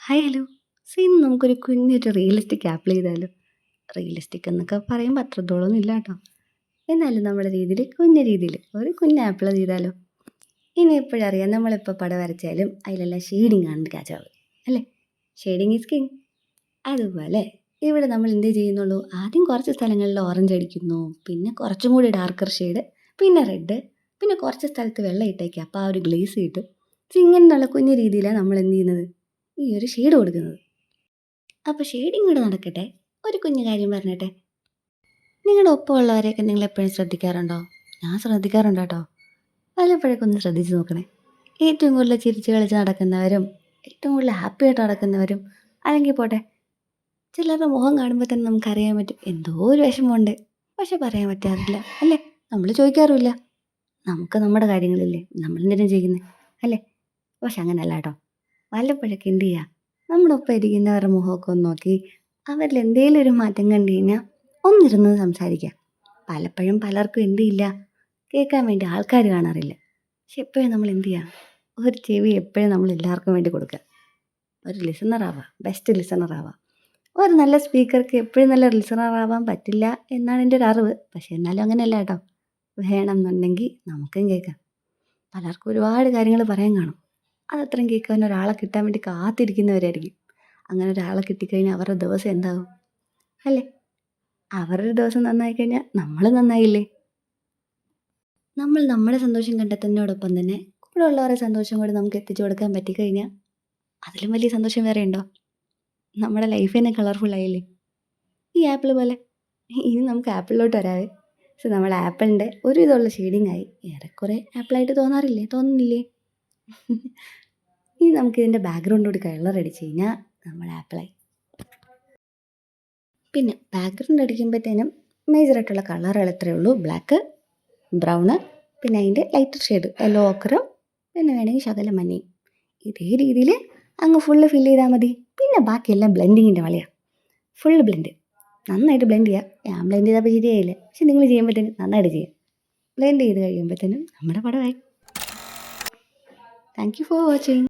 Hi hello. ഇന്ന് നമുക്കൊരു കുഞ്ഞൊരു റിയലിസ്റ്റിക് ആപ്പിൾ ചെയ്താലോ? റിയലിസ്റ്റിക് എന്നൊക്കെ പറയുമ്പോൾ അത്രത്തോളമൊന്നും ഇല്ല കേട്ടോ. എന്നാലും നമ്മുടെ രീതിയിൽ കുഞ്ഞ രീതിയിൽ ഒരു കുഞ്ഞ് ആപ്പിൾ ചെയ്താലോ? ഇനി എപ്പോഴറിയാം, നമ്മളിപ്പോൾ പടം വരച്ചാലും അതിലെല്ലാം ഷെയ്ഡിങ് ആണ് രാജാവ്, അല്ലേ? Shading is king. അതുപോലെ ഇവിടെ നമ്മൾ എന്ത് ചെയ്യുന്നുള്ളൂ, ആദ്യം കുറച്ച് സ്ഥലങ്ങളിൽ ഓറഞ്ച് അടിക്കുന്നു, പിന്നെ കുറച്ചും കൂടി ഡാർക്കർ ഷെയ്ഡ്, പിന്നെ റെഡ്, പിന്നെ കുറച്ച് സ്ഥലത്ത് വെള്ളം ഇട്ടേക്കുക, അപ്പോൾ ആ ഒരു ഗ്ലേസ് കിട്ടും. ഇങ്ങനെയുള്ള കുഞ്ഞു രീതിയിലാണ് നമ്മൾ എന്ത് ചെയ്യുന്നത്, ഈ ഒരു ഷെയ്ഡ് കൊടുക്കുന്നത്. അപ്പോൾ ഷെയ്ഡിങ് കൂടെ നടക്കട്ടെ, ഒരു കുഞ്ഞു കാര്യം പറഞ്ഞിട്ടെ. നിങ്ങളുടെ ഒപ്പമുള്ളവരെയൊക്കെ നിങ്ങൾ എപ്പോഴും ശ്രദ്ധിക്കാറുണ്ടോ? ഞാൻ ശ്രദ്ധിക്കാറുണ്ട് കേട്ടോ. വല്ലപ്പോഴൊക്കെ ഒന്ന് ശ്രദ്ധിച്ച് നോക്കണേ. ഏറ്റവും കൂടുതൽ ചിരിച്ച് കളിച്ച് നടക്കുന്നവരും ഏറ്റവും കൂടുതൽ ഹാപ്പി ആയിട്ട് നടക്കുന്നവരും, അല്ലെങ്കിൽ പോട്ടെ, ചിലരുടെ മുഖം കാണുമ്പോൾ തന്നെ നമുക്കറിയാൻ പറ്റും എന്തോ ഒരു വിഷമമുണ്ട്, പക്ഷെ പറയാൻ പറ്റാറില്ല, അല്ലേ? നമ്മൾ ചോദിക്കാറുമില്ല. നമുക്ക് നമ്മുടെ കാര്യങ്ങളില്ലേ, നമ്മളെന്തിനും ചെയ്യുന്നത്, അല്ലേ? പക്ഷെ അങ്ങനെയല്ല കേട്ടോ. വല്ലപ്പോഴൊക്കെ എന്ത് ചെയ്യുക, നമ്മുടെ ഒപ്പം ഇരിക്കുന്നവരുടെ മുഖമൊക്കെ ഒന്ന് നോക്കി അവരിൽ എന്തെങ്കിലും ഒരു മാറ്റം കണ്ടു കഴിഞ്ഞാൽ ഒന്നിരുന്ന് സംസാരിക്കുക. പലപ്പോഴും പലർക്കും എന്ത് ചെയ്യില്ല, കേൾക്കാൻ വേണ്ടി ആൾക്കാർ കാണാറില്ല. പക്ഷെ എപ്പോഴും നമ്മൾ എന്ത് ചെയ്യുക, ഒരു ചെവി എപ്പോഴും നമ്മൾ എല്ലാവർക്കും വേണ്ടി കൊടുക്കുക. ഒരു ലിസണറാവുക, ബെസ്റ്റ് ലിസണറാവുക. ഒരു നല്ല സ്പീക്കർക്ക് എപ്പോഴും നല്ല ലിസണറാവാൻ പറ്റില്ല എന്നാണ് എൻ്റെ ഒരു അറിവ്. പക്ഷെ എന്നാലും അങ്ങനെയല്ല കേട്ടോ. വേണമെന്നുണ്ടെങ്കിൽ നമുക്കും കേൾക്കാം. പലർക്കും ഒരുപാട് കാര്യങ്ങൾ പറയാൻ കാണും. അതത്രയും കേൾക്കാൻ ഒരാളെ കിട്ടാൻ വേണ്ടി കാത്തിരിക്കുന്നവരായിരിക്കും. അങ്ങനെ ഒരാളെ കിട്ടിക്കഴിഞ്ഞാൽ അവരുടെ ദിവസം എന്താകും, അല്ലേ? അവരുടെ ദിവസം നന്നായി കഴിഞ്ഞാൽ നമ്മൾ നന്നായില്ലേ? നമ്മൾ നമ്മുടെ സന്തോഷം കണ്ടെത്തുന്നതിനോടൊപ്പം തന്നെ കൂടെ ഉള്ളവരുടെ സന്തോഷം കൂടി നമുക്ക് എത്തിച്ചു കൊടുക്കാൻ പറ്റിക്കഴിഞ്ഞാൽ അതിലും വലിയ സന്തോഷം വേറെ ഉണ്ടോ? നമ്മുടെ ലൈഫ് തന്നെ കളർഫുൾ ആയില്ലേ? ഈ ആപ്പിൾ പോലെ. ഇനി നമുക്ക് ആപ്പിളിലോട്ട് വരാവേ. പക്ഷെ നമ്മൾ ആപ്പിളിൻ്റെ ഒരു ഇതുള്ള ഷെയ്ഡിങ് ആയി, ഏറെക്കുറെ ആപ്പിളായിട്ട് തോന്നാറില്ലേ, തോന്നുന്നില്ലേ? ഇനി നമുക്കിതിൻ്റെ ബാക്ക്ഗ്രൗണ്ടോട് കളർ അടിച്ച് കഴിഞ്ഞാൽ നമ്മൾ ആപ്പിളായി. പിന്നെ ബാക്ക്ഗ്രൗണ്ട് അടിക്കുമ്പോഴത്തേനും മേജറായിട്ടുള്ള കളറുകൾ എത്രയേ ഉള്ളൂ, ബ്ലാക്ക്, ബ്രൗണ്, പിന്നെ അതിൻ്റെ ലൈറ്റർ ഷെയ്ഡ് യെല്ലോ ഓക്കറും, പിന്നെ വേണമെങ്കിൽ ശകലം മഞ്ഞയും. ഇതേ രീതിയിൽ അങ്ങ് ഫുള്ള് ഫില്ല് ചെയ്താൽ മതി. പിന്നെ ബാക്കിയെല്ലാം ബ്ലെൻഡിങ്ങിൻ്റെ വളിയാണ്. ഫുള്ള് ബ്ലെൻഡ്, നന്നായിട്ട് ബ്ലെൻഡ് ചെയ്യുക. ഞാൻ ബ്ലെൻഡ് ചെയ്തപ്പോൾ ശരിയായില്ലേ, പക്ഷെ നിങ്ങൾ ചെയ്യുമ്പോഴത്തേനും നന്നായിട്ട് ചെയ്യുക. ബ്ലെൻഡ് ചെയ്ത് കഴിയുമ്പോഴത്തേനും നമ്മുടെ പടമായി. Thank you for watching.